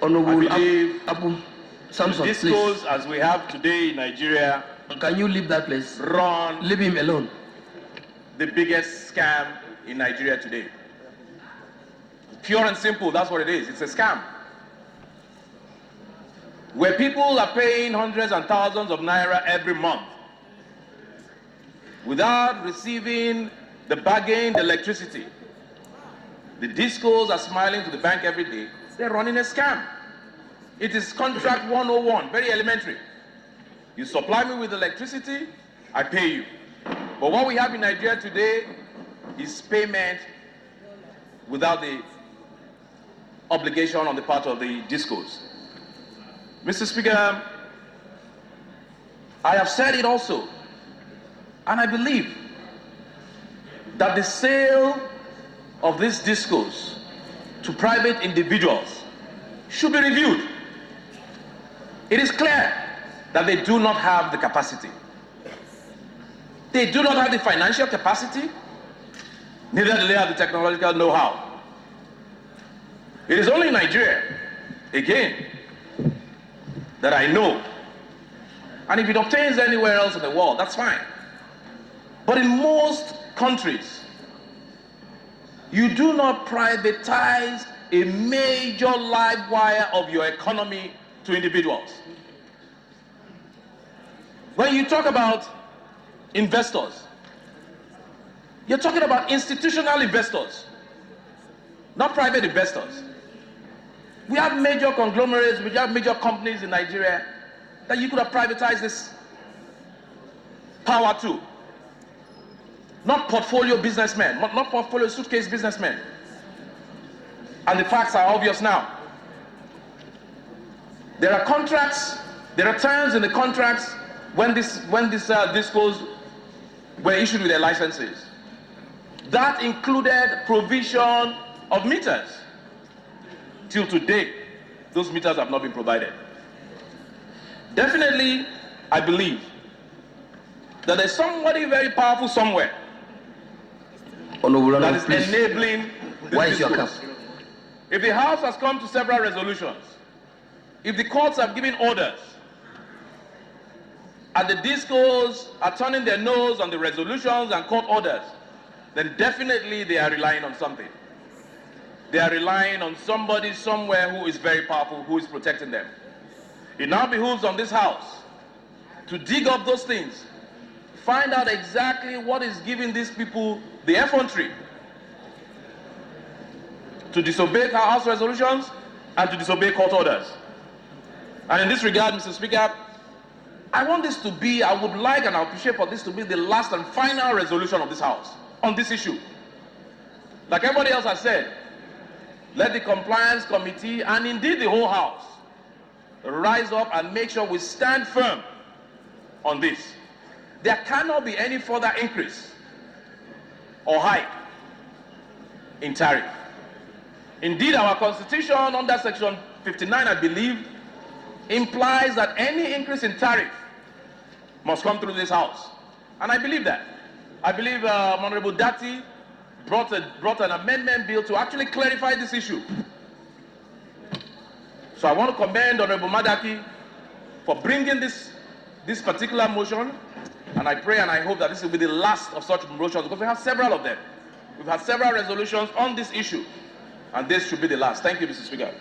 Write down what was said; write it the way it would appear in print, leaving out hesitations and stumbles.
Honorable Abu Samson, the discourse as we have today in Nigeria. Can you leave that place? Leave him alone. The biggest scam in Nigeria today. Pure and simple, that's what it is. It's a scam. Where people are paying hundreds and thousands of naira every month without receiving the bargain, the electricity. The discos are smiling to the bank every day. They're running a scam. It is contract 101, very elementary. You supply me with electricity, I pay you. But what we have in Nigeria today is payment without the obligation on the part of the discos. Mr. Speaker, I have said it also, and I believe that the sale of these discos to private individuals should be reviewed. It is clear that they do not have the capacity. They do not have the financial capacity, neither do they have the technological know-how. It is only in Nigeria, again, that I know, and if it obtains anywhere else in the world, that's fine. But in most countries, you do not privatize a major live wire of your economy to individuals. When you talk about investors, you're talking about institutional investors, not private investors. We have major conglomerates, we have major companies in Nigeria that you could have privatized this power to. Not portfolio businessmen, not portfolio suitcase businessmen. And the facts are obvious now. There are contracts, there are terms in the contracts when these discos were issued with their licenses. That included provision of meters. Till today, those meters have not been provided. Definitely, I believe that there's somebody very powerful somewhere that is enabling this. Why is your cap? If the House has come to several resolutions, if the courts have given orders, and the discos are turning their nose on the resolutions and court orders, then definitely they are relying on something. They are relying on somebody somewhere who is very powerful, who is protecting them. It now behooves on this House to dig up those things, find out exactly what is giving these people the effrontery to disobey House resolutions and to disobey court orders. And in this regard, Mr. Speaker, I want this to be, I would like and I appreciate for this to be the last and final resolution of this House on this issue. Like everybody else has said, let the compliance committee and indeed the whole House rise up and make sure we stand firm on this. There cannot be any further increase or hike in tariff. Indeed, our Constitution under Section 59, I believe, implies that any increase in tariff must come through this House. And I believe that. I believe Honorable Dati brought an amendment bill to actually clarify this issue. So I want to commend Honorable Madaki for bringing this particular motion, and I pray and I hope that this will be the last of such motions, because we have several of them. We've had several resolutions on this issue, and this should be the last. Thank you, Mr. Speaker.